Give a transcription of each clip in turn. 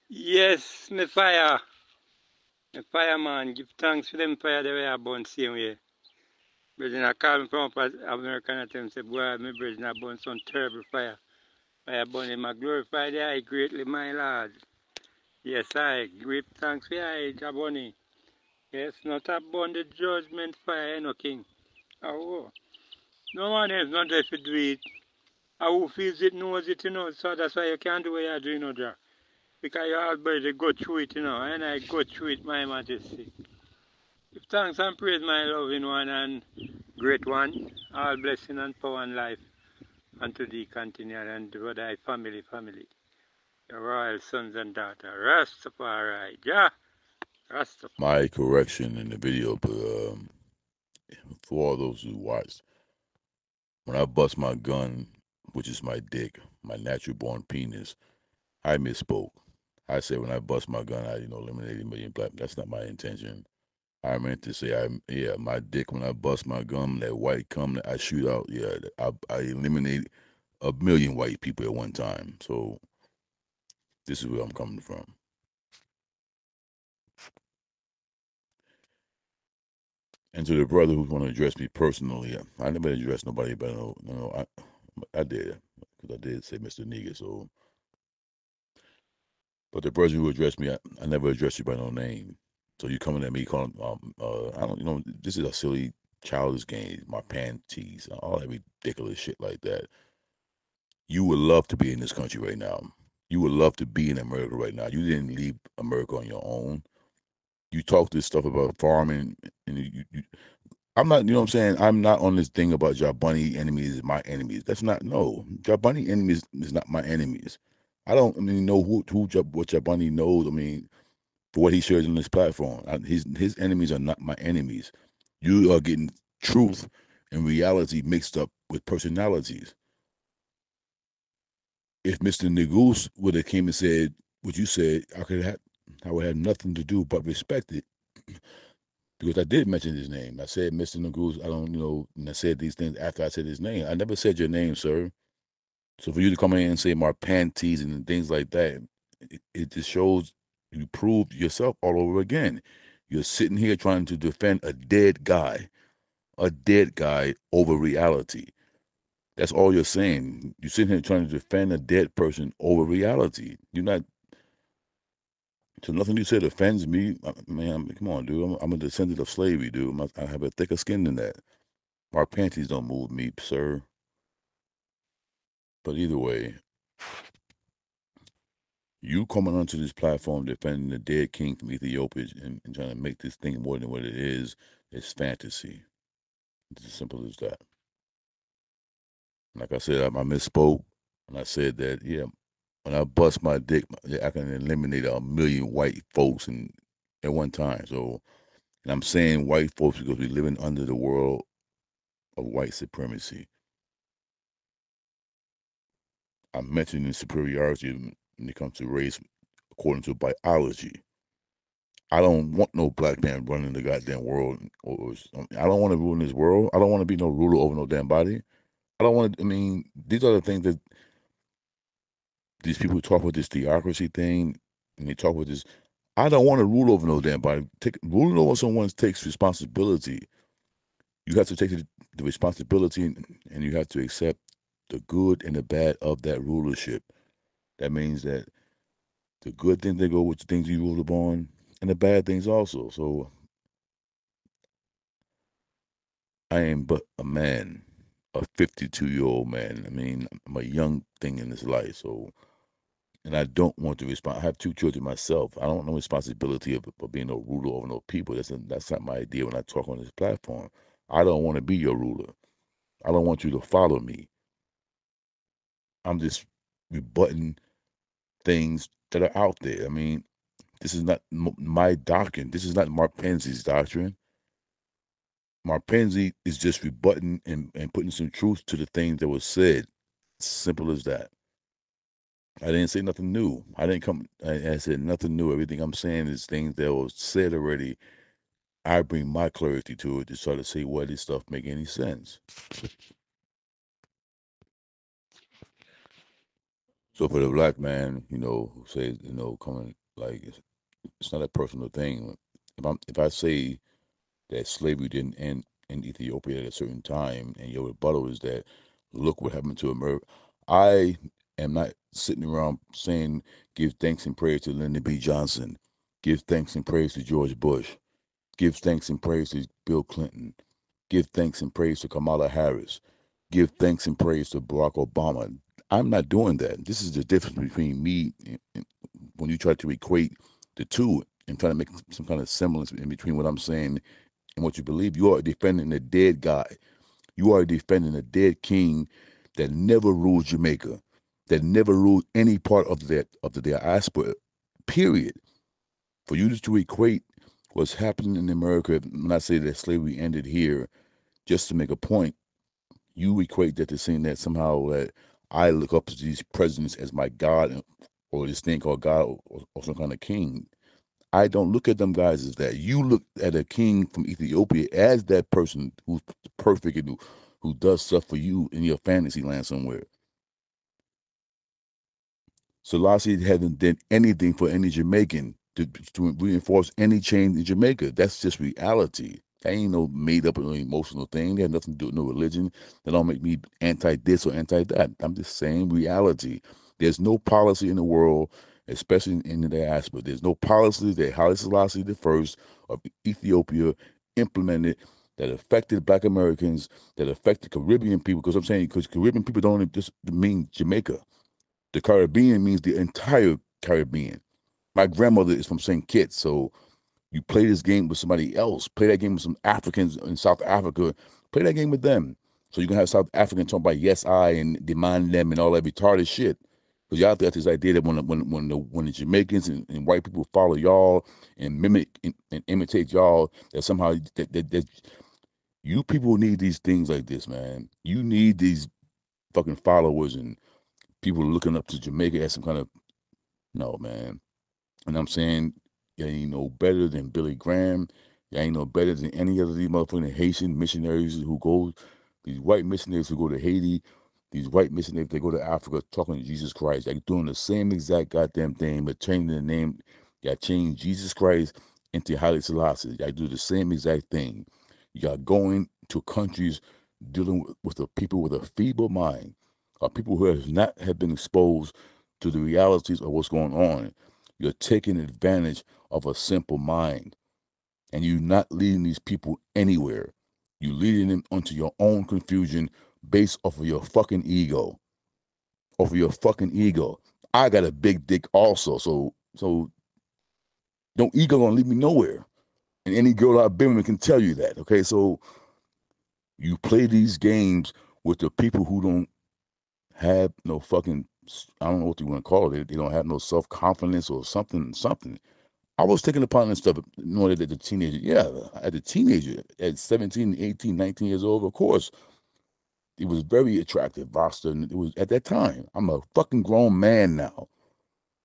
Yes, me fire. Me fireman. Give thanks for them fire the way I burn same way. Brethren, I call me from up as American at them say, boy, my brethren, I burn some terrible fire. Fire burn him, I glorify the eye greatly, my Lord. Yes, I give thanks for the eye, Jaboni. Yes, not upon the judgment fire, no king. Oh, no one else not there to do it. Who feels it knows it, you know. So that's why you can't do what you're doing, you know, because you already go through it, you know, and I go through it, my majesty. Give thanks and praise my loving one and great one. All blessing and power and life unto thee continue and to thy family. The royal sons and daughters. Rastafari, yeah, Rastafari. My correction in the video, but for all those who watched, when I bust my gun, which is my dick, my natural born penis, I misspoke. I said when I bust my gun, I eliminate a million black. That's not my intention. I meant to say, my dick when I bust my gun, that white cum that I shoot out, yeah, I eliminate a million white people at one time. So this is where I'm coming from. And to the brother who's going to address me personally, I never addressed nobody, but I did, because I did say Mr. Nigga. So, but the brother who addressed me, I never addressed you by no name. So you coming at me calling, I don't, this is a silly, childish game. My panties, all that ridiculous shit like that. You would love to be in this country right now. You would love to be in America right now. You didn't leave America on your own. You talk this stuff about farming, and I'm not, what I'm saying? I'm not on this thing about Jabani enemies is my enemies. That's not, no. Jabani enemies is not my enemies. Know what Jabani knows. For what he shares on this platform. His enemies are not my enemies. You are getting truth and reality mixed up with personalities. If Mr. Negus would have came and said what you said, I would have nothing to do but respect it. Because I did mention his name. I said, Mr. Negus, I don't, and I said these things after I said his name. I never said your name, sir. So for you to come in and say Marpenze and things like that, it just shows you proved yourself all over again. You're sitting here trying to defend a dead guy over reality. That's all you're saying. You're sitting here trying to defend a dead person over reality. You're not. So nothing you said offends me. Man, come on, dude. I'm a descendant of slavery, dude. I have a thicker skin than that. Our panties don't move me, sir. But either way, you coming onto this platform defending the dead king from Ethiopia and trying to make this thing more than what it is fantasy. It's as simple as that. Like I said, I misspoke. And I said that, yeah, when I bust my dick, I can eliminate a million white folks at one time. So, and I'm saying white folks because we're living under the world of white supremacy. I'm mentioning superiority when it comes to race according to biology. I don't want no black man running the goddamn world. I don't want to rule in this world. I don't want to be no ruler over no damn body. I don't want to. These are the things that these people talk with this theocracy thing, and they talk with this. I don't want to rule over no damn body. Ruling over someone takes responsibility. You have to take the responsibility, and you have to accept the good and the bad of that rulership. That means that the good things they go with the things you rule upon, and the bad things also. So I am but a man, a 52-year-old man. I'm a young thing in this life. So, and I don't want to respond. I have two children myself. I don't want no responsibility of being no ruler over no people. That's not my idea when I talk on this platform. I don't want to be your ruler. I don't want you to follow me. I'm just rebutting things that are out there. This is not my doctrine. This is not Marpenze's doctrine. Marpenze is just rebutting and putting some truth to the things that was said. Simple as that. I didn't say nothing new. I said nothing new. Everything I'm saying is things that was said already. I bring my clarity to it to try to see why this stuff make any sense. So for the black man, who says, coming like it's not a personal thing. If I say that slavery didn't end in Ethiopia at a certain time, and your rebuttal is that look what happened to America, I am not sitting around saying give thanks and praise to Lyndon B. Johnson, give thanks and praise to George Bush, give thanks and praise to Bill Clinton, give thanks and praise to Kamala Harris, give thanks and praise to Barack Obama. I'm not doing that. This is the difference between me and when you try to equate the two and try to make some kind of semblance in between what I'm saying and what you believe. You are defending a dead guy. You are defending a dead king that never ruled Jamaica, that never ruled any part of the diaspora. Period. For you to equate what's happening in America, when I say that slavery ended here, just to make a point, you equate that to saying that somehow that I look up to these presidents as my God or this thing called God or some kind of king. I don't look at them guys as that. You look at a king from Ethiopia as that person who's perfect and who does stuff for you in your fantasy land somewhere. Selassie hasn't done anything for any Jamaican to reinforce any change in Jamaica. That's just reality. That ain't no made up or emotional thing. That has nothing to do with no religion. That don't make me anti this or anti that. I'm just saying reality. There's no policy in the world, especially in the diaspora. There's no policy that Haile Selassie I of Ethiopia implemented that affected Black Americans, that affected Caribbean people. Because I'm saying, because Caribbean people don't just mean Jamaica. The Caribbean means the entire Caribbean. My grandmother is from St. Kitts, so you play this game with somebody else. Play that game with some Africans in South Africa. Play that game with them. So you can have South Africans talking about yes, I, and demand them and all that retarded shit. Because y'all got this idea that when the Jamaicans and white people follow y'all and mimic and imitate y'all, that somehow that you people need these things like this, man. You need these fucking followers and people looking up to Jamaica as some kind of no, man. And I'm saying you ain't no better than Billy Graham. You ain't no better than any other of these motherfucking Haitian missionaries who go, these white missionaries who go to Haiti, these white missionaries that go to Africa talking to Jesus Christ. They're doing the same exact goddamn thing, but changing the name. You got to change Jesus Christ into Haile Selassie. You got to do the same exact thing. You got going to countries dealing with the people with a feeble mind, or people who have been exposed to the realities of what's going on. You're taking advantage of a simple mind, and you're not leading these people anywhere. You're leading them onto your own confusion based off of your fucking ego. Off of your fucking ego. I got a big dick also, so don't ego gonna lead me nowhere. And any girl I've been with can tell you that. Okay, so you play these games with the people who don't have no fucking, I don't know what you want to call it. They don't have no self-confidence or something. I was taking upon this stuff, that the teenager, yeah, as a teenager, at 17, 18, 19 years old, of course, it was very attractive, Rasta, and it was at that time. I'm a fucking grown man now.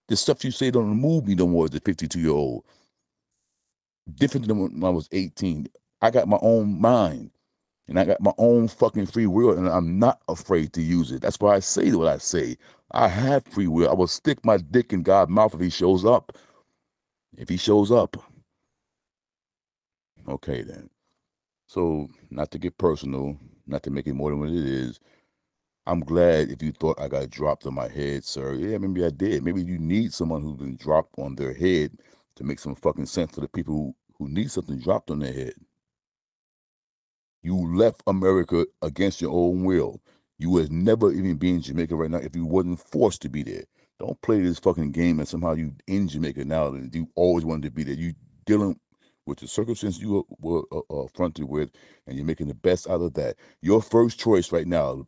The stuff you say don't move me no more as a 52-year-old. Different than when I was 18. I got my own mind, and I got my own fucking free will, and I'm not afraid to use it. That's why I say what I say. I have free will. I will stick my dick in God's mouth if he shows up. If he shows up. Okay, then. So, not to get personal, not to make it more than what it is, I'm glad if you thought I got dropped on my head, sir. Yeah, maybe I did. Maybe you need someone who's been dropped on their head to make some fucking sense for the people who need something dropped on their head. You left America against your own will. You would never even be in Jamaica right now if you wasn't forced to be there. Don't play this fucking game and somehow you in Jamaica now and you always wanted to be there. You dealing with the circumstances you were fronted with, and you're making the best out of that. Your first choice right now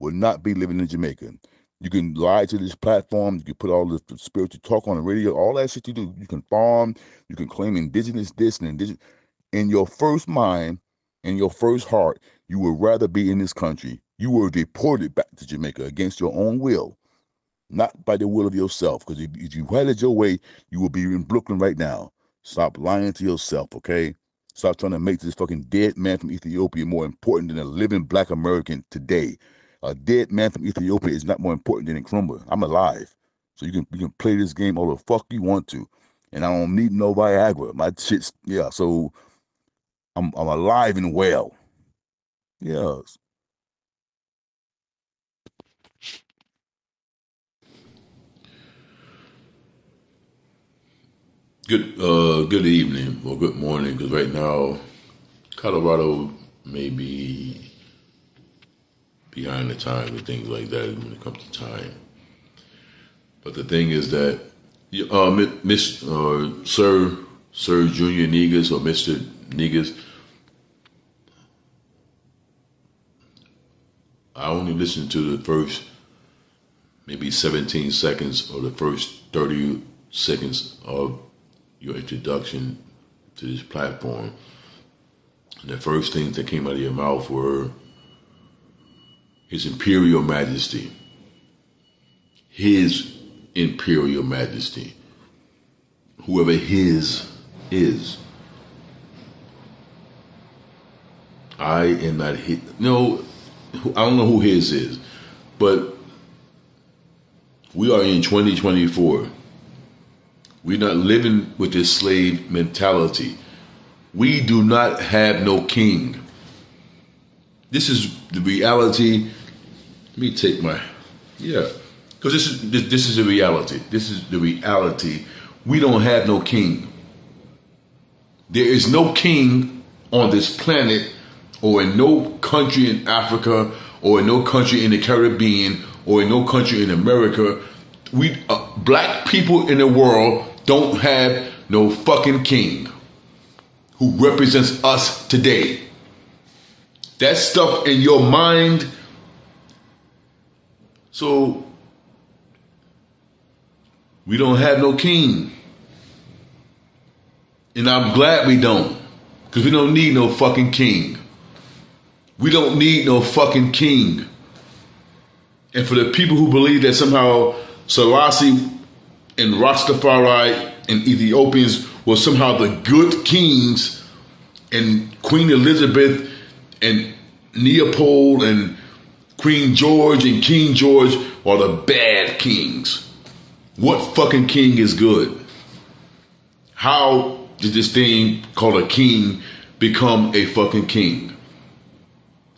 will not be living in Jamaica. You can lie to this platform. You can put all the spiritual talk on the radio, all that shit you do. You can farm. You can claim indigenous this and indigenous. In your first mind, in your first heart, you would rather be in this country. You were deported back to Jamaica against your own will, not by the will of yourself. Because if you had it your way, you would be in Brooklyn right now. Stop lying to yourself, okay? Stop trying to make this fucking dead man from Ethiopia more important than a living Black American today. A dead man from Ethiopia is not more important than Nkrumah. I'm alive. So you can play this game all the fuck you want to. And I don't need no Viagra. My shit's, yeah, so I'm alive and well. Yes. Good evening or good morning, because right now Colorado may be behind the times and things like that when it comes to time. But the thing is that Sir Junior Negus or Mr. Negus, I only listened to the first maybe 17 seconds or the first 30 seconds of your introduction to this platform. And the first things that came out of your mouth were His Imperial Majesty. His Imperial Majesty. Whoever his is. I am not his. No, I don't know who his is. But we are in 2024. We're not living with this slave mentality. We do not have no king. This is the reality. Let me take my, because this is the reality. This is the reality. We don't have no king. There is no king on this planet, or in no country in Africa, or in no country in the Caribbean, or in no country in America. We black people in the world don't have no fucking king who represents us today. That stuff in your mind. So we don't have no king. And I'm glad we don't. Because we don't need no fucking king. We don't need no fucking king. And for the people who believe that somehow Selassie and Rastafari and Ethiopians were somehow the good kings, and Queen Elizabeth and Leopold and Queen George and King George are the bad kings. What fucking king is good? How did this thing called a king become a fucking king?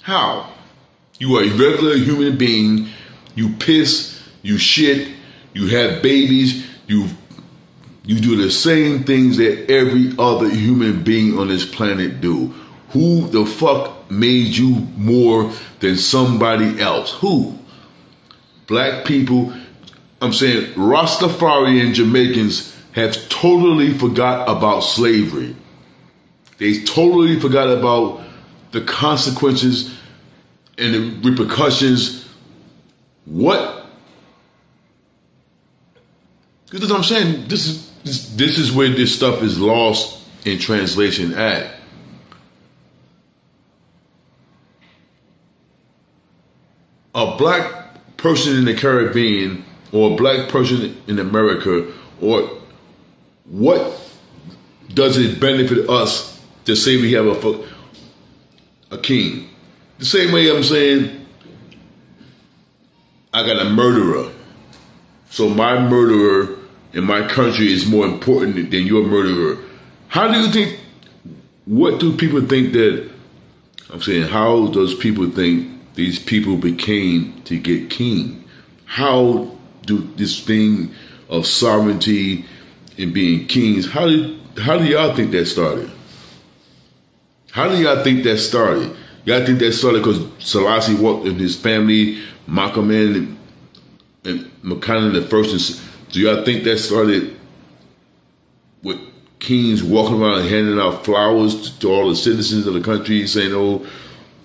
How? You are a regular human being. You piss, you shit, you have babies, you do the same things that every other human being on this planet do. Who the fuck made you more than somebody else? Who? Black people. I'm saying Rastafari and Jamaicans have totally forgot about slavery. They totally forgot about the consequences and the repercussions. What? Because I'm saying this is where this stuff is lost in translation at. A black person in the Caribbean or a black person in America, or what does it benefit us to say we have a king? The same way I'm saying I got a murderer. So my murderer in my country is more important than your murderer. How do you think, what do people think that, I'm saying, how does people think these people became to get king? How do this thing of sovereignty and being kings, how do y'all think that started? How do y'all think that started? Y'all think that started because Selassie walked in his family, Marpenze and Makana the first? Do y'all think that started with kings walking around and handing out flowers to all the citizens of the country, saying, "Oh,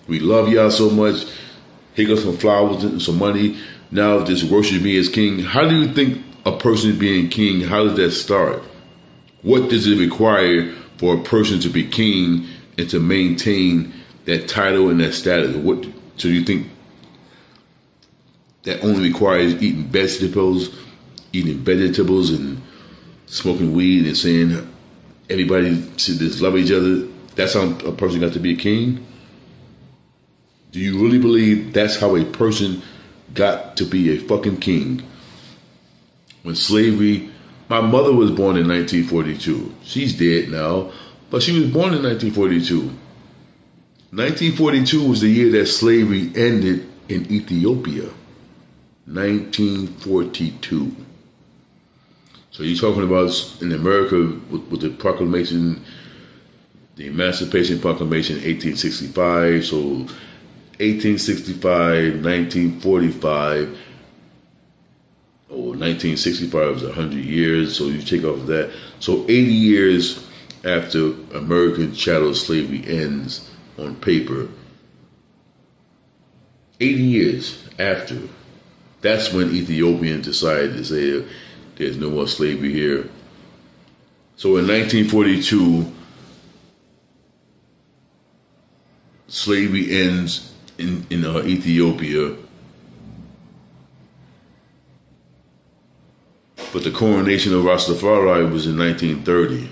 we love y'all so much. Here goes some flowers and some money. Now just worship me as king"? How do you think a person being king, how does that start? What does it require for a person to be king and to maintain that title and that status? What do you think that only requires eating vegetables and smoking weed and saying everybody should just love each other? That's how a person got to be a king? Do you really believe that's how a person got to be a fucking king? When slavery, my mother was born in 1942. She's dead now, but she was born in 1942. 1942 was the year that slavery ended in Ethiopia. 1942. So you're talking about in America with the proclamation, the Emancipation Proclamation, 1865. So 1865, 1945, or 1965 was 100 years. So you take off that. So 80 years after American chattel slavery ends on paper, 80 years after, that's when Ethiopians decided to say there's no more slavery here. So in 1942, slavery ends in Ethiopia, but the coronation of Rastafari was in 1930.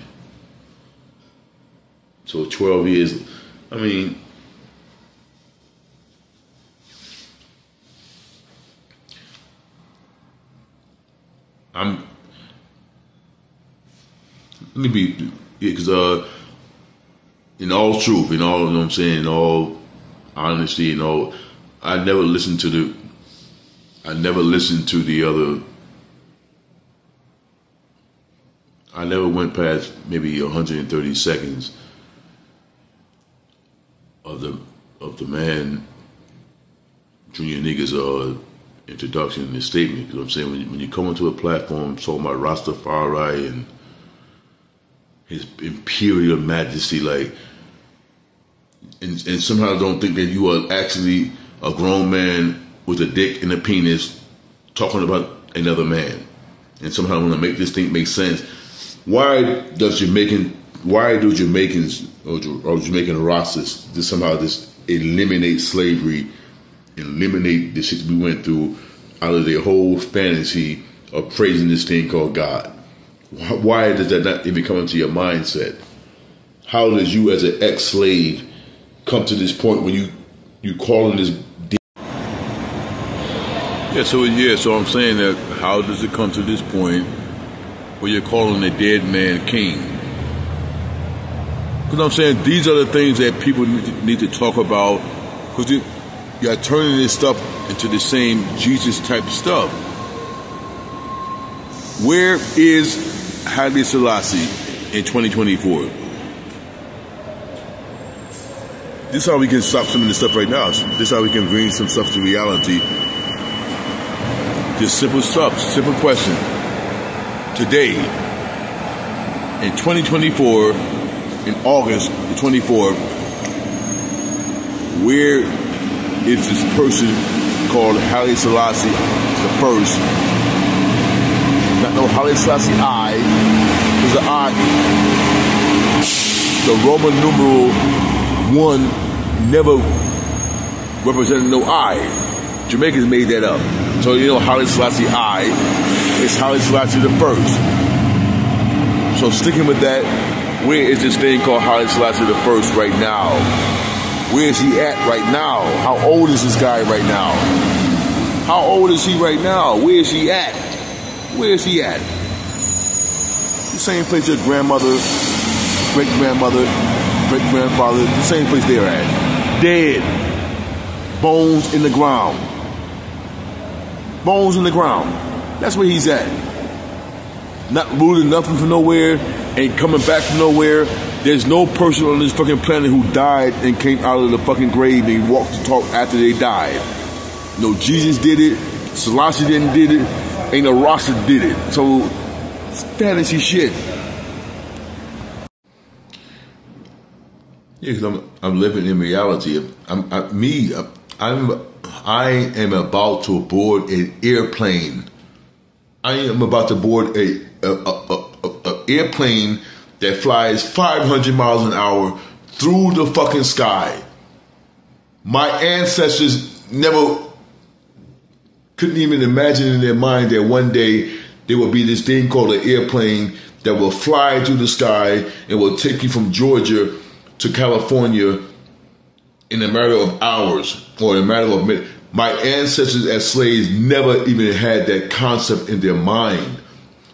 So 12 years, I mean, let me be, because in all truth, in all, you know what I'm saying, in all honesty, you know, I never listened to the other. I never went past maybe 130 seconds of the man Junior Nigga's introduction and his statement. Because I'm saying, when you come onto a platform talking about Rastafari and his imperial majesty, like, and somehow don't think that you are actually a grown man with a dick and a penis talking about another man, and somehow want to make this thing make sense. Why do Jamaicans or Jamaican Rastas somehow just eliminate slavery, eliminate the shit we went through out of their whole fantasy of praising this thing called God? Why does that not even come into your mindset? How does you as an ex-slave come to this point when you calling this? So I'm saying that how does it come to this point where you're calling a dead man king? Because I'm saying these are the things that people need to talk about, because you're turning this stuff into the same Jesus type stuff. Where is Haile Selassie in 2024? This is how we can stop some of this stuff right now. This is how we can bring some stuff to reality. Just simple stuff, simple question. Today, in 2024, in August the 24th, where is this person called Haile Selassie the First? Not no Haile Selassie I. There's an I. The Roman numeral 1 never represented no I. Jamaicans made that up. So you know Haile Selassie I is Haile Selassie the First. So sticking with that, where is this thing called Haile Selassie the First right now? Where is he at right now? How old is this guy right now? How old is he right now? Where is he at? Where is he at? The same place your grandmother, great-grandmother, great-grandfather, the same place they're at. Dead. Bones in the ground. Bones in the ground. That's where he's at. Not rooting nothing from nowhere, ain't coming back from nowhere. There's no person on this fucking planet who died and came out of the fucking grave and walked the talk after they died. No Jesus did it. Selassie didn't did it. Ain't no Rasta did it. So it's fantasy shit. Yeah, because I'm living in reality. I am about to board an airplane. I am about to board a airplane that flies 500 miles an hour through the fucking sky. My ancestors never couldn't even imagine in their mind that one day there will be this thing called an airplane that will fly through the sky and will take you from Georgia to California in a matter of hours or in a matter of minutes. My ancestors as slaves never even had that concept in their mind.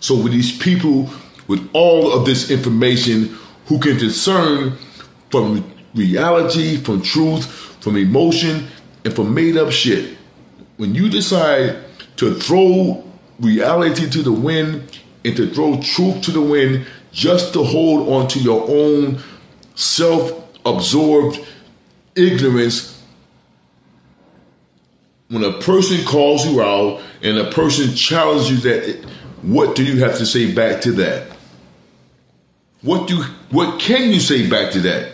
So with these people with all of this information who can discern from reality, from truth, from emotion, and from made up shit, when you decide to throw reality to the wind and to throw truth to the wind just to hold on to your own self-absorbed ignorance, when a person calls you out and a person challenges you, that, what do you have to say back to that? What can you say back to that?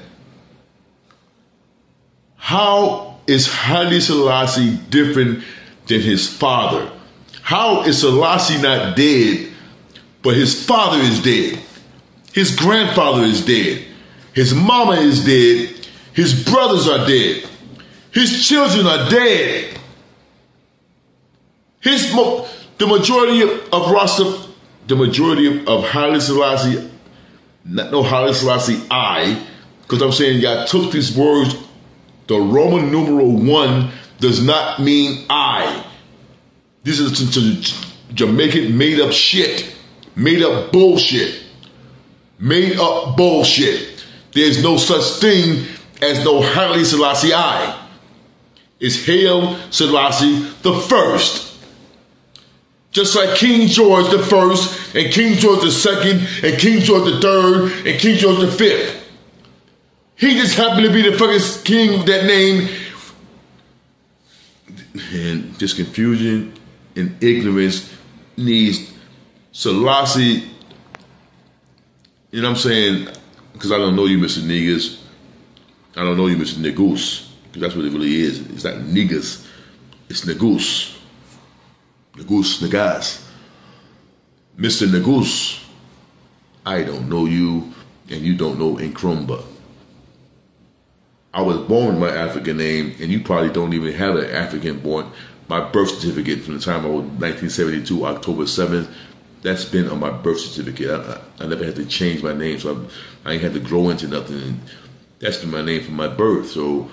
How is Haile Selassie different than his father? How is Selassie not dead, but his father is dead? His grandfather is dead. His mama is dead. His brothers are dead. His children are dead. The majority of Rasta, the majority of Haile Selassie, no Haile Selassie I, because I'm saying y'all took these words, the Roman numeral 1 does not mean I. This is Jamaican made up shit, made up bullshit, made up bullshit. There's no such thing as no Haile Selassie I. It's Haile Selassie the First. Just like King George the First and King George the Second and King George the Third and King George the Fifth. He just happened to be the fucking king with that name. And this confusion and ignorance needs Selassie. You know what I'm saying? Because I don't know you, Mr. Niggas. I don't know you, Mr. Negus. Because that's what it really is. It's not niggas. It's Negus. Negus, Negas. Mr. Negus, I don't know you, and you don't know Nkrumah. I was born with my African name, and you probably don't even have an African born. My birth certificate from the time I was 1972, October 7th, that's been on my birth certificate. I never had to change my name, so I ain't had to grow into nothing. That's been my name from my birth, so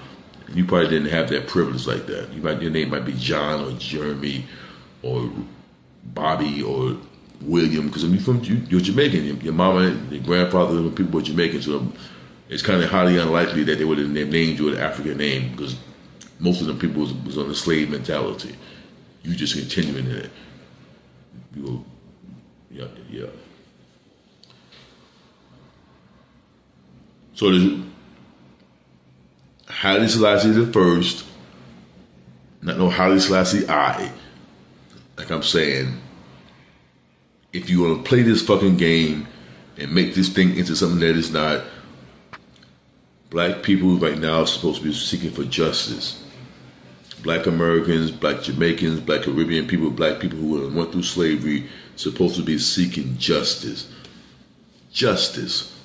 you probably didn't have that privilege like that. Your name might be John or Jeremy or Bobby or William, because you're Jamaican. Your mama and your grandfather and people were Jamaican, so it's kind of highly unlikely that they would have named you an African name, because most of them people was on the slave mentality. You just continuing in it. Yeah. So there's Haile Selassie the First, not no Haile Selassie I. Like I'm saying, if you want to play this fucking game and make this thing into something that is not, black people right now are supposed to be seeking for justice. Black Americans, black Jamaicans, black Caribbean people, black people who went through slavery, supposed to be seeking justice. Justice.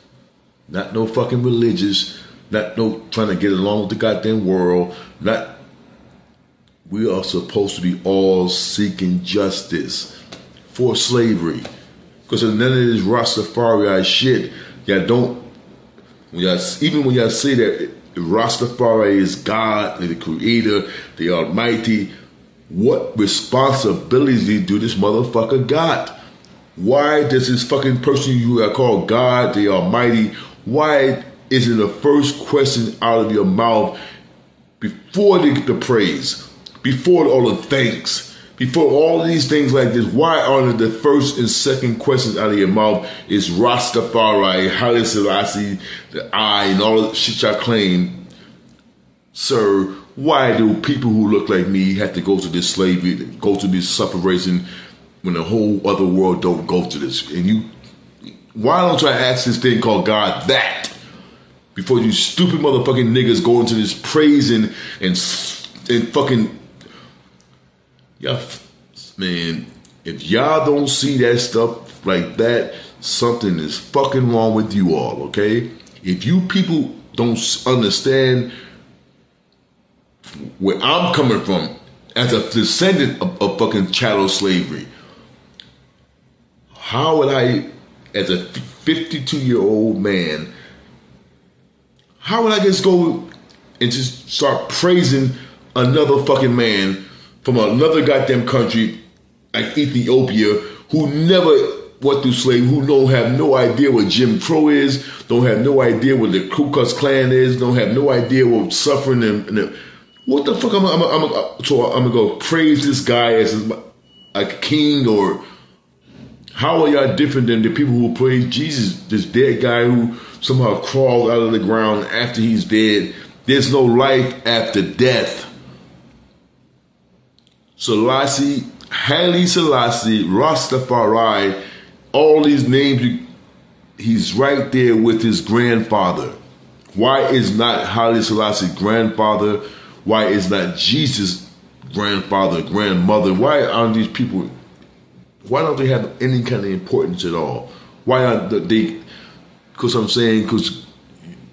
Not no fucking religious, not no trying to get along with the goddamn world, not. We are supposed to be all seeking justice for slavery. Because none of this Rastafari shit, y'all don't, even when y'all say that Rastafari is God, the creator, the almighty, what responsibilities do this motherfucker got? Why does this fucking person you are called God, the almighty, why isn't the first question out of your mouth before the praise? Before all the thanks, before all of these things like this, why aren't the first and second questions out of your mouth is Rastafari, Haile Selassie, the I, and all the shit y'all claim? Sir, why do people who look like me have to go to this slavery, go to this suffering, when the whole other world don't go to this? And why don't I ask this thing called God that? Before you stupid motherfucking niggas go into this praising and fucking... Yeah, man, if y'all don't see that stuff like that, something is fucking wrong with you all, okay? If you people don't understand where I'm coming from as a descendant of fucking chattel slavery, how would I, as a 52-year-old man, how would I just go and just start praising another fucking man from another goddamn country like Ethiopia who never went through slavery, who don't have no idea what Jim Crow is, don't have no idea what the Ku Klux Klan is, don't have no idea what suffering and what the fuck I'm gonna go praise this guy as a king, or how are y'all different than the people who praise Jesus, this dead guy who somehow crawled out of the ground after he's dead? There's no life after death. Selassie, Haile Selassie, Rastafari, all these names, he's right there with his grandfather. Why is not Haile Selassie grandfather? Why is not Jesus grandfather, grandmother? Why aren't these people, why don't they have any kind of importance at all? Why aren't they, because I'm saying, because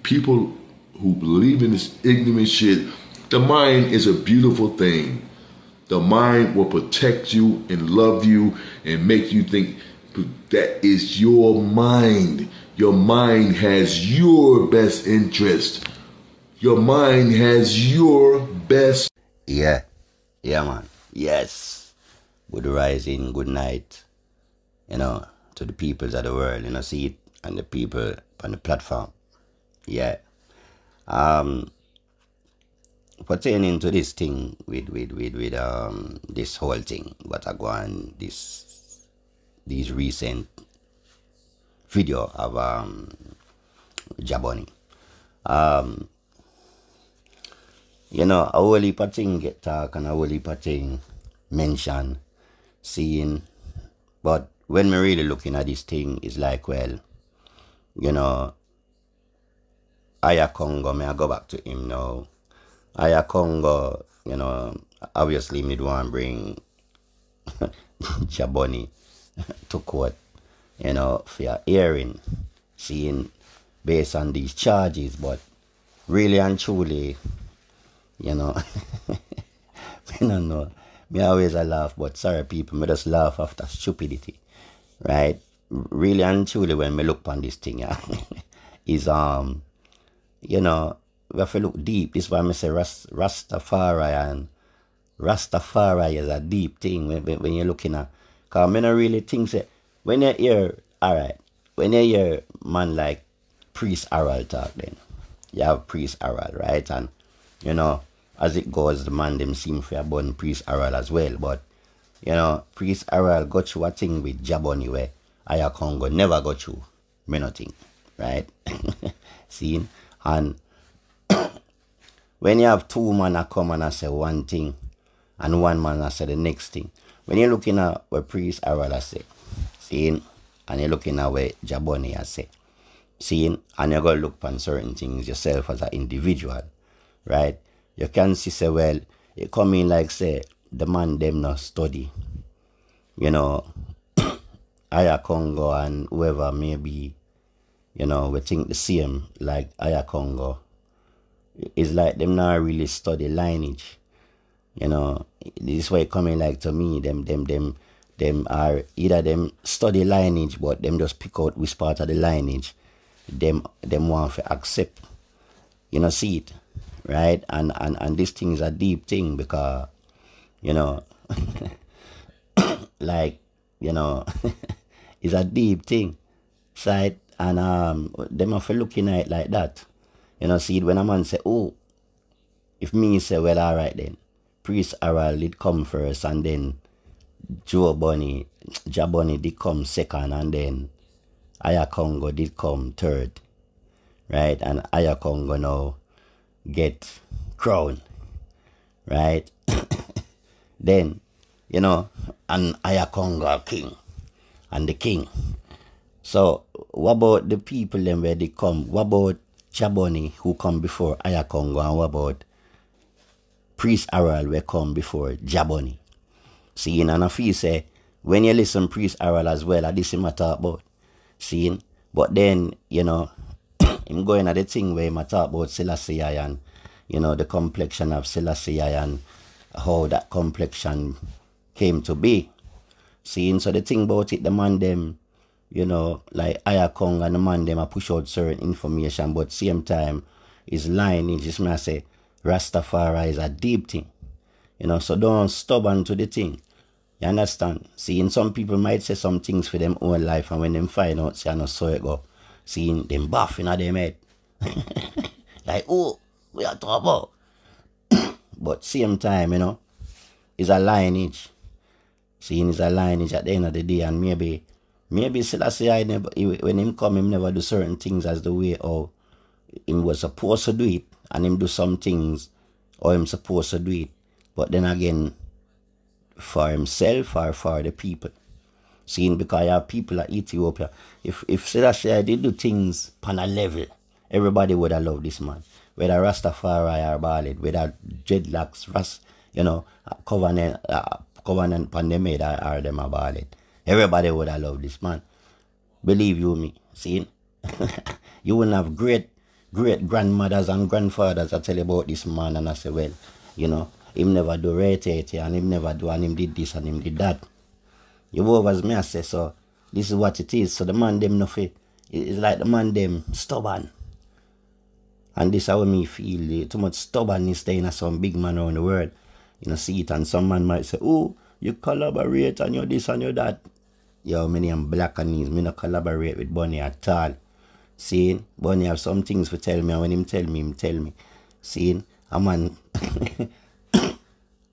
people who believe in this ignorant shit, the mind is a beautiful thing. The mind will protect you and love you and make you think that is your mind. Your mind has your best interest. Your mind has your best. Yeah, man. Yes. Good rising, good night, to the peoples of the world, see it, and the people on the platform. Yeah. Pertaining to this thing with this whole thing, what I go on these recent video of Jaboni. A whole heap of thing get talk and a whole heap of thing mention, seeing, but when me really looking at this thing, it's like, well, Aya Congo, may I go back to him now. Aya Congo, obviously me do want to bring Jaboni to court, for your hearing, seeing based on these charges, but really and truly, I don't know. Me always I laugh, but sorry people, me just laugh after stupidity, right? Really and truly, when me look on this thing, is we have to look deep. This is why I say Rastafari, and Rastafari is a deep thing when you're looking at. Because I don't really think that when you hear, alright, when you hear man like Priest Harold talk, then you have Priest Harold, right? And as it goes, the man them seem to have born Priest Harold as well. But Priest Harold got through a thing with Jaboni where Aya Congo never got through me nothing, right? See? And when you have two men that come and I say one thing, and one man I say the next thing, when you're looking at what Priest Harold I say, seeing, and you're looking at what Jaboni I say, seeing, and you're going to look on certain things yourself as an individual, right? You can see, say, well, it come in like, say, the man them not study, Aya Congo and whoever maybe, we think the same, like Aya Congo. It's like them not really study lineage. This way coming like to me, them are either them study lineage, but them just pick out which part of the lineage them want to accept. See it, right? And this thing is a deep thing because, like, it's a deep thing. Side and them have to looking at it like that. See it when a man say, oh, if me say, well, alright then, Priest Harold did come first, and then Jaboni did come second, and then Aya Congo did come third, right? And Aya Congo now get crowned, right? Then, and Aya Congo king, and the king. So, what about the people then where they come? What about Jaboni who come before Aya Congo, and what about Priest Harold will come before Jaboni? Seeing, and if you say, when you listen Priest Harold as well, this is I talk about. Seeing, but then, I'm going at the thing where I talk about Selassie and, the complexion of Selassie and how that complexion came to be. Seeing, so the thing about it, the man them, like Aya Congo and the man them, I push out certain information, but same time, is lineage. This man say Rastafari is a deep thing. You know, so don't stubborn to the thing. You understand? Seeing some people might say some things for them own life, and when them find out, say I know so it go. Seeing them buffing at them head. Like, oh, we are talking about. But same time, you know, it's a lineage. Seeing it's a lineage at the end of the day, and maybe Selassie, when him come, him never do certain things as the way how him was supposed to do it, and him do some things how him supposed to do it. But then again, for himself or for the people. Seeing because you have people at Ethiopia, if Selassie did do things on a level, everybody would have loved this man. Whether Rastafari or BRIDLE, whether dreadlocks, you know, covenant pandemic or them are BRIDLE. Everybody would have loved this man. Believe you me, see? You wouldn't have great grandmothers and grandfathers I tell you about this man, and I say, well, you know, him never do rate and him never do, and him did this and him did that. You overs me I say, so this is what it is. So the man them no fit. It's like the man them stubborn. And this is how me feel. Too much stubbornness there in some big man around the world. You know, see it, and some man might say, oh, you collaborate and you're this and you're that. Yo, me name BlackaNese. Me no collaborate with Bunny at all. See, Bunny have some things to tell me, and when him tell me. See, a man,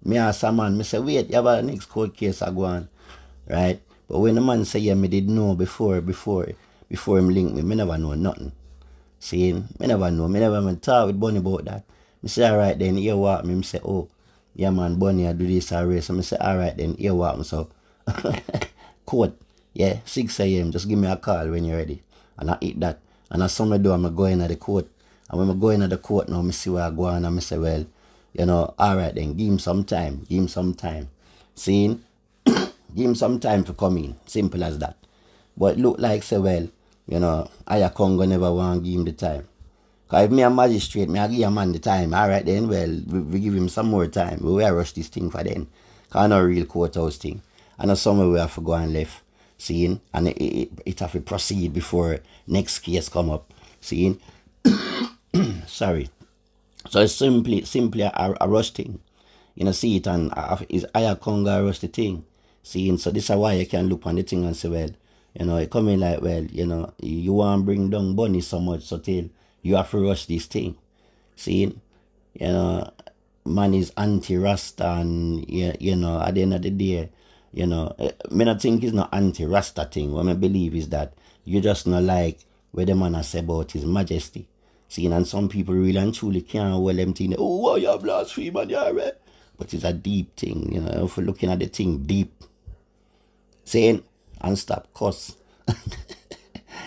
me ask a man, me say, wait, you have a next court case I go on. Right? But when the man say, yeah, me did know before him link me never know nothing. See, me never know. Me never even talk with Bunny about that. Me say, alright then, here what? Me say, oh, yeah man, Bunny I do this already. So me say, alright then, here what? So, court, yeah, 6 a.m. Just give me a call when you're ready. And I eat that. And as some do, I'm going to the court. And when I'm going to the court now, I see where I go on, and I say, well, you know, alright then, give him some time. See, give him some time to come in. Simple as that. But look like, say, well, you know, Aya Congo never want to give him the time. Because if me a magistrate, me I give a man the time. Alright then, well, we give him some more time. We will rush this thing for then. Because not a real courthouse thing. And somewhere we have to go and left. Seeing? And it have to proceed before next case come up. Seeing? Sorry. So it's simply a rush thing. You know, see it, and is Aya Congo rush the thing. Seeing? So this is why you can look on the thing and say, well, you know, it coming like, well, you know, you want to bring down Bunny so much, so till you have to rush this thing. See, you know, man is anti-Rasta, and, you know, at the end of the day, you know, me not think it's not anti-Rasta thing. What I believe is that you just not like what the man has said about his majesty. See, and some people really and truly can't hold them think, oh, you have blasphemy, man, yeah, right? But it's a deep thing, you know, if you're looking at the thing deep. Saying, and stop cuss.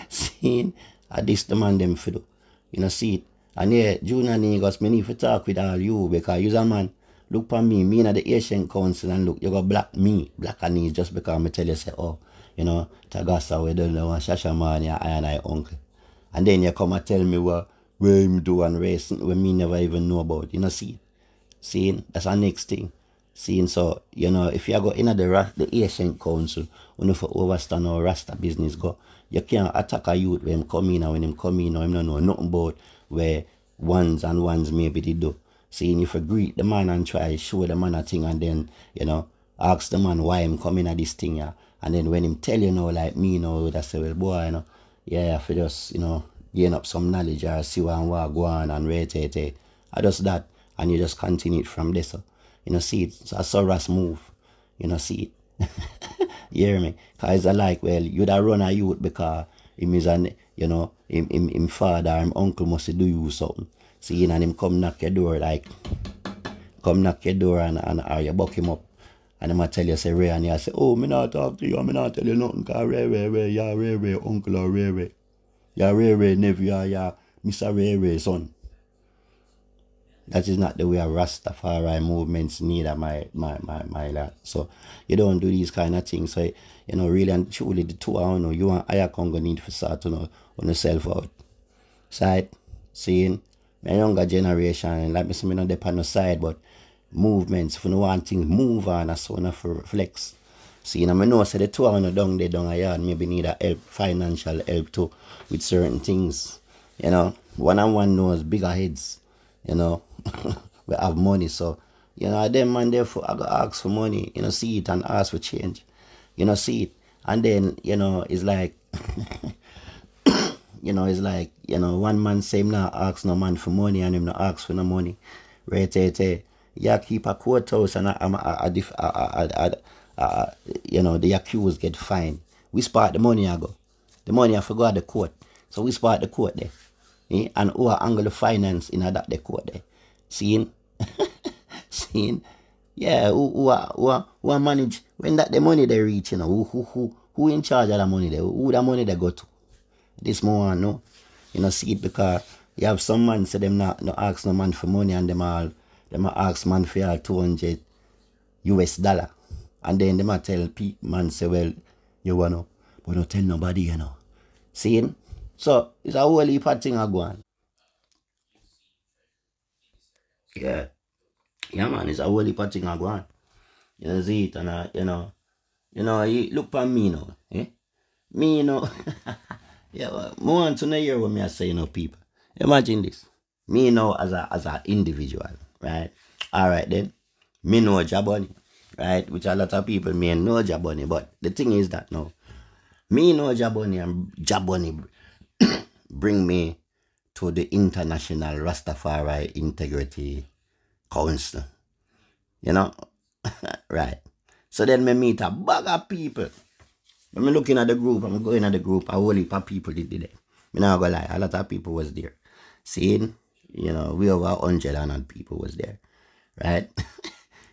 Seeing, this the man them for do. You know, see it. And yeah, Junior niggas, me need to talk with all you, because you's a man. Look for me in the Asian Council, and look, you got BlackaNese, just because I tell you, say, oh, you know, Tagasa, we don't know, Shasha man, I and I uncle. And then you come and tell me where him do and race, when me never even know about. You know, see? Seeing, that's our next thing. Seeing, so, you know, if you go in the Asian Council, you know, for overstand how Rasta business go, you can't attack a youth when him come in, and when him come in, him don't know nothing about where ones and ones maybe they do. Seeing, if you greet the man and try show the man a thing, and then, you know, ask the man why him coming at this thing, yeah. And then when him tell you know, like me, you know, that say, well, boy, you know, yeah, if you just, you know, gain up some knowledge or see what go on and rate it, I just that, and you just continue it from there, so. You know, see it. So I saw Ras move. You know, see it. You hear me? Because it's like, well, you'd have run a youth because him is an, you know, him father, him uncle must do you something. See, and him come knock your door, like, come knock your door, and or you buck him up. And him tell you, say, Ray, and you say, oh, me not talk to you, me not tell you nothing, because Ray, yeah, Ray, uncle, or Ray. Yeah, Ray, nephew, yeah, Mr. Ray, son. That is not the way a Rastafari movements need my lad. So you don't do these kind of things. So, you know, really and truly the two I know you and Aya Congo need to start to know on yourself out. Side, seeing my younger generation, like me say me not depend on the side, but movements, if you know want things move on, I so enough for reflex. See, I know say the two I know down a yard, maybe need a help, financial help too with certain things. You know, one-on-one knows bigger heads, you know, we have money. So, you know, them man therefore I go ask for money, you know, see it and ask for change. You know, see it. And then, you know, it's like you know, it's like, you know, one man say him not ask no man for money and him not ask for no money. Right, yeah, keep a courthouse and you know, the accused get fined. We spot the money I go. The money I forgot the court. So we spot the court there. Eh? And who are angle the finance in that the court there. Seeing? Seeing? Yeah, who are manage when that the money they reach, you know, who in charge of the money there? Who the money they go to? This more no. You know, see it because you have some man say them not no ask no man for money and them ask man for $200 US. And then them tell people man say, well, you wanna, but don't tell nobody, you know. Seeing? So it's a whole heap of thing I go on. Yeah. Yeah man, it's a whole heap of thing I go on. You know, see it and you look at me now. Eh? Me, you know. Yeah, well, I want to know hear what me I say, you know, people. Imagine this. Me now as a individual, right? Alright then. Me know Jaboni, right? Which a lot of people may know Jaboni, but the thing is that now, me know Jaboni and Jaboni bring me to the International Rastafari Integrity Council. You know? Right. So then me meet a bag of people. When I'm looking at the group, I'm going at the group, a whole heap of people did there. I'm not gonna lie, a lot of people was there. Seeing, you know, we over 100 people was there. Right?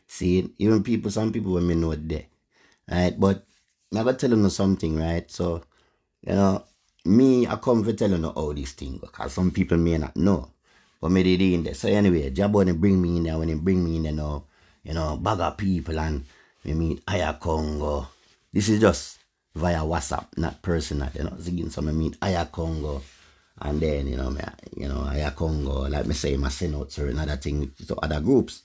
Seeing, even people, some people when me know there. Right? But I'm gonna tell you something, right? So, you know, me, I come to tell you all these things because some people may not know. But me did in there. So anyway, Jaboni bring me in there. When he bring me in there now, you know, bag of people and we meet Aya Congo. This is just via WhatsApp, not personal, you know. So I meet Aya Congo, and then Aya Congo, like me say, I send out certain other thing to other groups.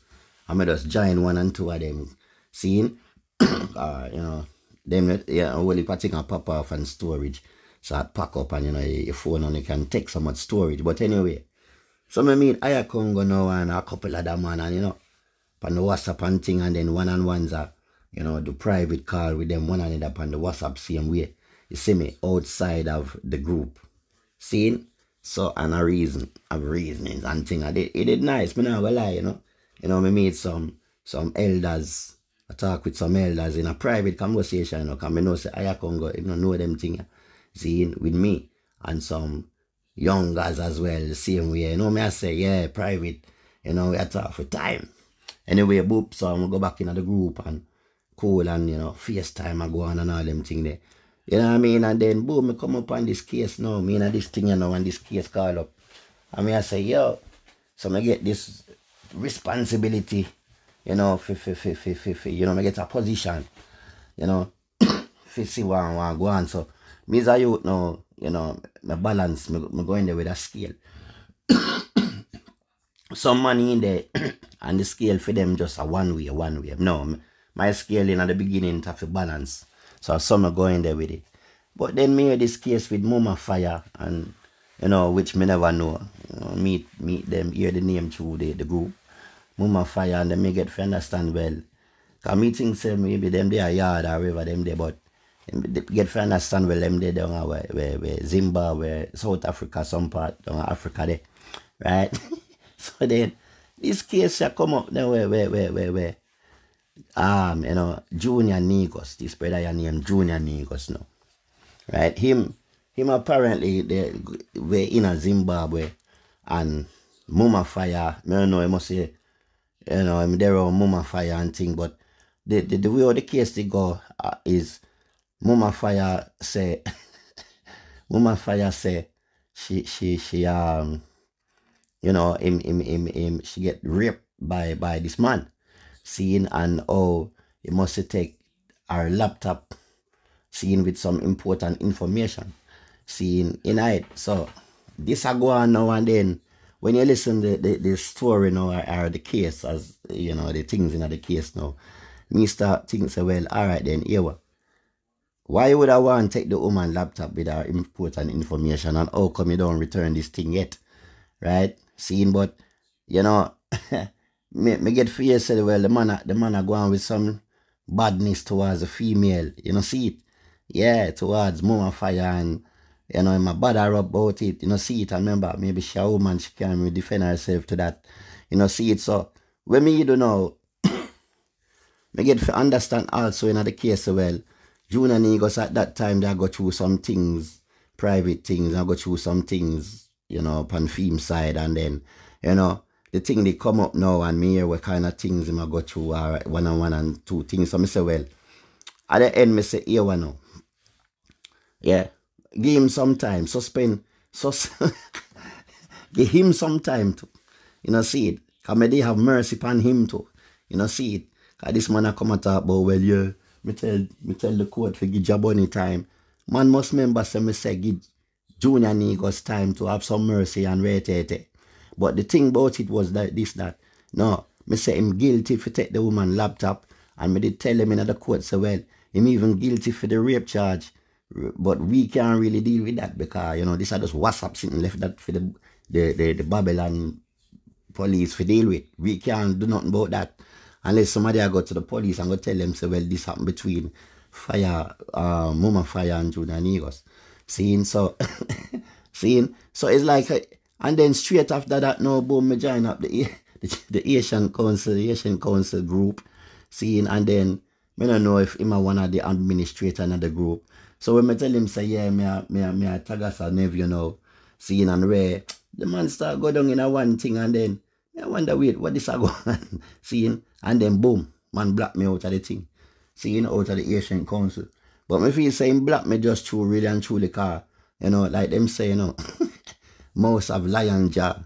I may just join one and two of them, seeing, you know, them only particular pop off and storage, so I pack up and you know your phone only can take so much storage. But anyway, so I meet Aya Congo now and a couple of them man, and you know, on the WhatsApp and thing, and then one-on-ones are. You know, the private call with them one another upon the WhatsApp same way. You see me outside of the group. Seeing? So and a reason, of reasonings and thing. It did nice, me not gonna lie, you know. You know, me meet some elders. I talk with some elders in a private conversation, you know, because I know say I can go, you know them thing. Seeing with me. And some young guys as well, the same way. You know me I say, yeah, private, you know, we talk for time. Anyway, boop, so I'm gonna go back in the group and cool and, you know, FaceTime I go on and all them thing there. You know what I mean? And then, boom, me come up on this case now. Me and this thing, you know, and this case call up. And me I say, yo, so I get this responsibility, you know, you know, I get a position, you know, to see what I want to go on. So, me as a youth now, you know, my balance, me go in there with a scale. Some money in there, and the scale for them just a one way. No, my scale in at the beginning have to balance. So some are going there with it. But then me this case with Mama Fire and you know, which me never know. You know, meet them, hear the name through the group. Mama Fire and them may get to understand well. Cause me think say maybe them they are yard or wherever them there, but they get to understand well them they down where Zimbabwe, South Africa, some part down Africa there. Right? So then this case shall come up now where you know, Junior Negos, this brother named Junior Negos now. Right? Him apparently we're in a Zimbabwe and Mama Fire, I don't know, I must say, you know, I'm there on Mama Fire and thing, but the way how the case they go is Mama Fire say Mama Fire say she you know, she get raped by this man. Seeing and you must take our laptop, seeing with some important information, seeing in it. So this I go on now and then. When you listen to the story now or the case, as you know, the things in the case now, me start thinking say, well, alright then, here what? Why would I want to take the woman laptop with our important information and how come you don't return this thing yet? right? Seeing, but, you know, me get fear say, well, the man are going with some badness towards a female, you know, see it? Yeah, towards Mama Fire, and, you know, my bother about it, you know, see it. I remember, maybe she a woman, she can defend herself to that, you know, see it. So, when me do know, me get to understand also in the case, well, June and Egos at that time, they go through some things, private things, I go through some things, you know, upon film side, and then, you know, the thing they come up now, and me hear what kind of things I go through, all right, 1 and 1 and 2 things. So I say, well, at the end, I say, here one now. Yeah, give him some time, give him some time to, you know, see it. Because they have mercy upon him too, you know, see it. Because this man a come and talk about, well, yeah, me tell the court to give Jaboni time. Man must remember, say, me say, give Junior Negos time to have some mercy and wait. But the thing about it was that, no, me say him guilty for take the woman laptop, and me did tell him in the court, say, well, him even guilty for the rape charge. But we can't really deal with that because, you know, this are just WhatsApp sitting left that for the Babylon police to deal with. We can't do nothing about that. Unless somebody go to the police and go tell them, say, well, this happened between Mama Fire and Junior Negos. Seeing, so, so it's like, and then straight after that, no, boom, me join up the Asian Council group, seeing, and then, I don't know if I'm one of the administrator in the group. So when I tell him, say, yeah, me a Tagasa nephew now, seeing and where, the man start go down in a one thing, and then, I wonder, wait, what this a go on? Seeing, and then boom, man block me out of the thing. Seeing, out of the Asian Council. But me feel saying block me just true, really and truly, car, you know, like them say, you know, mouse have lion jaw.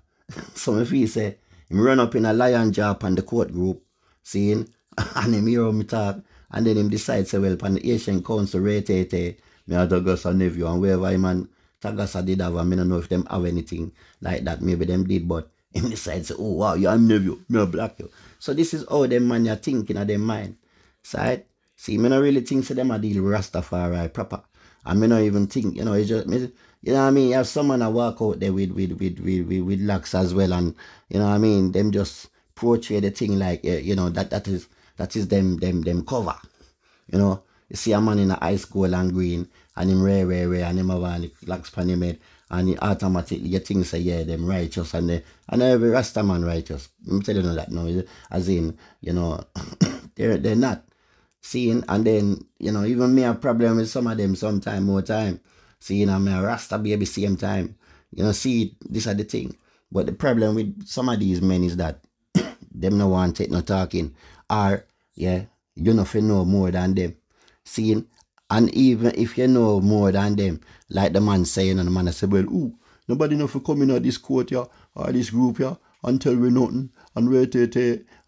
So me feel say, him run up in a lion jaw upon the court group, seeing, and him hear me talk, and then him decide, say, well, upon the Asian Council, me a Tagasa nephew, and wherever him and Tagasa did have, I don't know if them have anything like that, maybe them did, but him decide, say, oh, wow, you're a nephew, me a black you. So this is how them man are thinking of them mind. Side. See, me not really think, say, them a deal with Rastafari proper. And me not even think, you know, it's just, you know what I mean, you have someone that walk out there with locks as well, and, you know what I mean, them just portray the thing like, you know, that is them cover. You know, you see a man in a ice gold and green, and him rare, and him have a locks pan him head, and he automatically, you think, say, yeah, them righteous, and every Rasta man righteous. I'm telling you that now, as in, you know, they're not. Seeing, and then, you know, even me a problem with some of them sometime, more time. Seeing, I'm a Rasta baby same time. You know, see, this are the thing. But the problem with some of these men is that them no want take no talking. Or, yeah, you know, if you know more than them. Seeing, and even if you know more than them, like the man saying, and the man say, well, ooh, nobody know for coming at this court, yeah, or this group, yeah, and tell me nothing, and wait,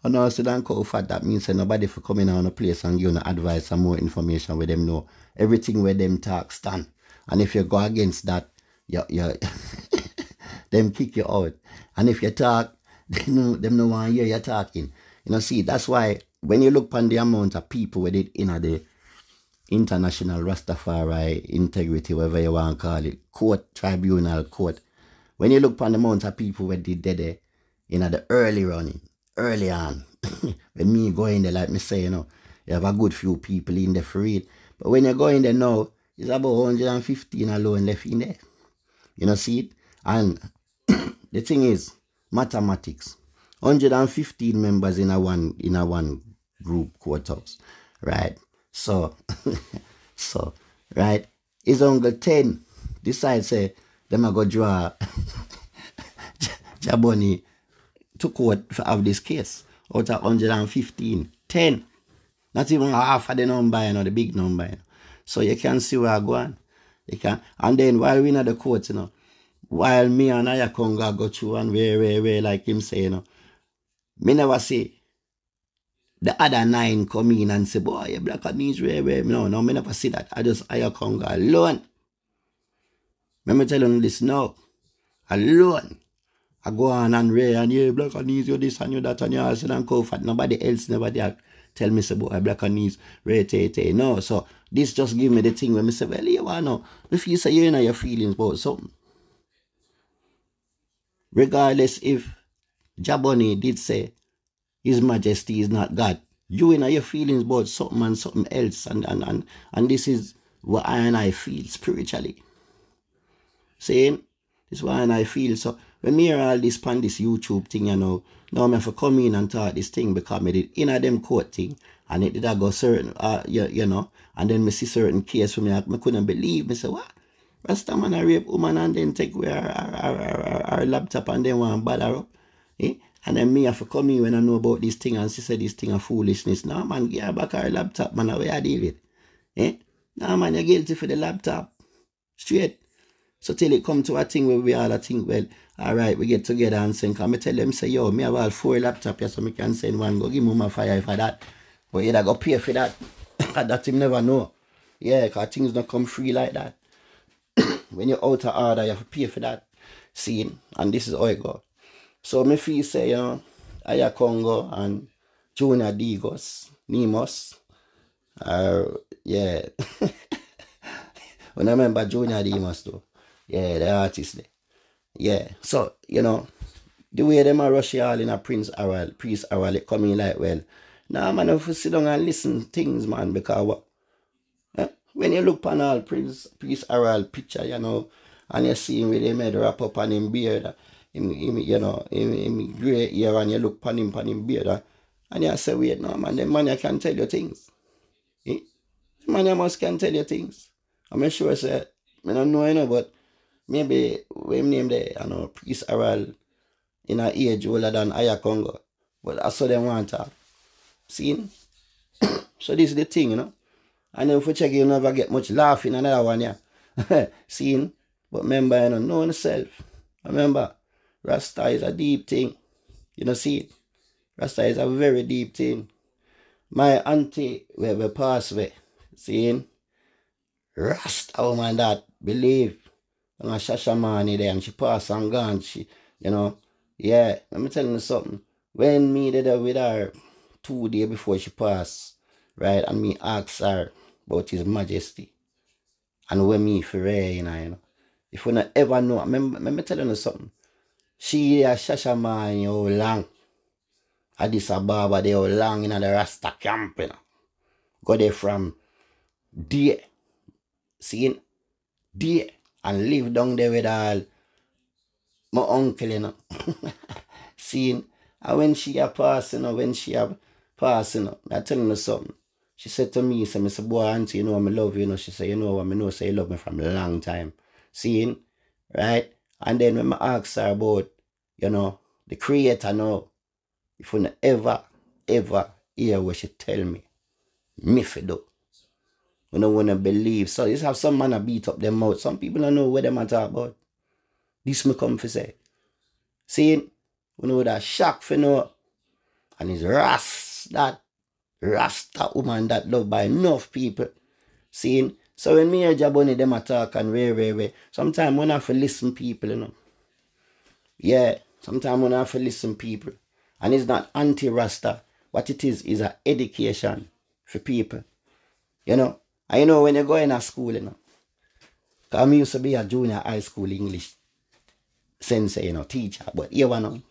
and I said, and call fat, that means that nobody for coming on a place and give no advice and more information where them know. Everything where them talk stand. And if you go against that, them kick you out. And if you talk, them no want to hear you talking. You know, see, that's why when you look on the amount of people with it in the international Rastafari integrity, whatever you want to call it, court, tribunal, court, when you look on the amount of people with it there, in the early running, early on, when me go in there, like me say, you know, you have a good few people in there for it. But when you go in there now, it's about 115 alone left in there. You know, see it? And the thing is, mathematics. 115 members in a one group courthouse. Right? So, right? It's only 10 decide, say, them are going to draw Jaboni to court for have this case. Out of 115, 10. Not even half of the number, you know, the big number. You know. So you can see where I go on. You can. And then while we in the court, you know, while me and Ayakonga go through and where, like him say, you know, me never say the other 9 come in and say, boy, you BlackaNese, where. No, me never see that. I just Ayakonga alone. Let me tell you this now. Alone. I go on and Ray and yeah, BlackaNese, you this and you that and you all and comfort. Nobody else never there tell me say, boy, BlackaNese, Ray, Tay. No, so this just give me the thing when me say, well, you want to know. If you say you know your feelings about something. Regardless if Jaboni did say His Majesty is not God, you know your feelings about something and something else, and this is what I feel spiritually. Saying this is what I feel. So when me hear all this on this YouTube thing, you know, now I have to come in and talk this thing because me did in a them court thing, and it did I go certain you know, and then me see certain case for me, I couldn't believe. Me say, what? Rasta man a rape woman and then take away our laptop and then want bother up. Eh? And then me have to come in when I know about this thing and she said this thing of foolishness. No man, give her back our laptop, man, how I deal with. Eh? No man, you're guilty for the laptop. Straight. So till it come to a thing where we all think, well, alright, we get together and sing. Come tell them, say, yo, me have all 4 laptops here, so me can send one, go give Mama fire for that. But you gotta go pay for that. That him never know. Yeah, because things don't come free like that. When you're out of order, you have to pay for that. See, and this is how it goes. So me feel say, you know, Aya Congo and Junior Digos, Nemos, yeah. When I remember Junior Demos though, yeah, the artist there. Yeah, so, you know, the way them are rush all in a priest oral, it coming like, well, nah man, if you sit down and listen things, man, because what? When you look on all priest oral picture, you know, and you see him with him head wrap up on him beard, you know, him grey hair, and you look on him beard, and you say, wait, no man, the man you can tell you things. Eh? The man you must can tell you things. I'm sure say, I don't know, you know, but maybe when name there, you know, priest oral in an age older than Aya Congo. But that's what they want to have. See? So this is the thing, you know. And if you check, you never get much laughing another one, yeah. See? But remember, you know yourself. Remember, Rasta is a deep thing. You know, see? Rasta is a very deep thing. My auntie, where we pass away, see? Rasta woman that believe. And a Shashamani there, and she passed and gone. She, you know, yeah, let me tell you something. When me did with her 2 days before she passed, right, and me asked her about His Majesty, and when me for her, you know, if you not ever know, let me tell you something. She a Shashamani how long, Addis Ababa, they how long in the Rasta camp, you know. Go there from there, seeing there, and live down there with all my uncle, you know. Seeing, and when she a pass, you know, I telling her something. She said to me, I said, boy, auntie, you know, I love you, you know. She said, you know, I know, say you love me from a long time. Seeing, right? And then when I asked her about, you know, the Creator now, if you ever hear what she tell me for do. You don't want to believe. So you have some man a beat up them mouth. Some people don't know what them talk about. This me come for say. Seeing, you know that shock for know. And it's that Rasta woman that loved by enough people. Seeing, so when me and Jaboni them attack and way. Sometimes when I have to listen people, you know. Yeah, sometimes when I have to listen people. And it's not anti-Rasta. What it is an education for people. You know. And you know when you go in a school, you know. Because I used to be a junior high school English sensei, you know, teacher. But you know,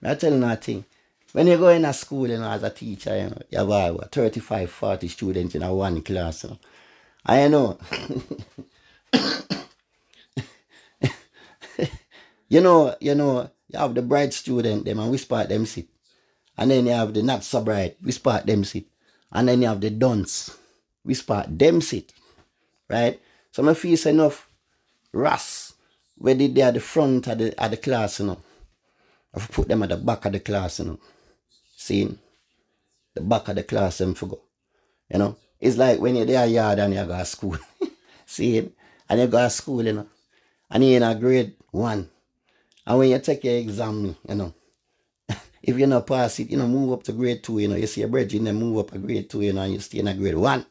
I tell you nothing. When you go in a school, you know, as a teacher, you know, you have about 35, 40 students in a one class. You know. And you know, you have the bright student, them and whisper at them sit. And then you have the not so bright, whisper at them sit. And then you have the dunce, whisper at them sit. Right? So I feel enough Ras, where they are at the front of the class, you know. I have to put them at the back of the class, you know. Seeing the back of the class them for go. You know. It's like when you're there yard and you go to school. Seeing? And you go to school, you know. And you're in a grade 1. And when you take your exam, you know, if you not pass it, you know, move up to grade 2, you know, you see your bridge, then move up to grade 2, you know, and you stay in a grade 1.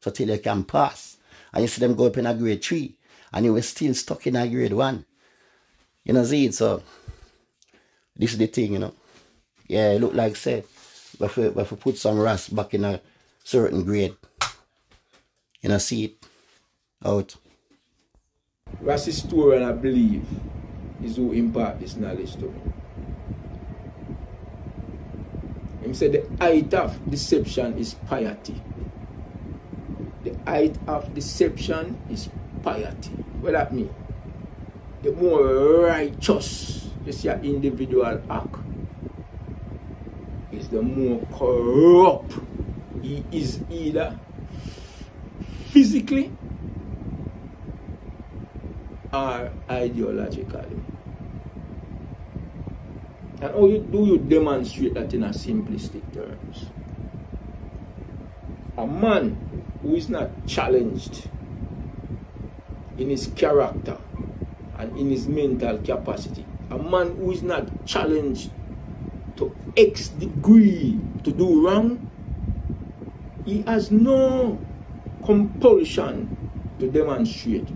So till you can pass. And you see them go up in a grade 3, and you were still stuck in a grade 1. You know, see it, so this is the thing, you know. Yeah, it look like, say, if we put some rust back in a certain grade, you know, see it out. Rasta story, and I believe is who impart this knowledge to me. Him said the height of deception is piety. The height of deception is piety. What that mean? The more righteous this your individual act is, the more corrupt he is, either physically or ideologically. And how do you demonstrate that in a simplistic terms? A man who is not challenged in his character and in his mental capacity, a man who is not challenged to X degree to do wrong, he has no compulsion to demonstrate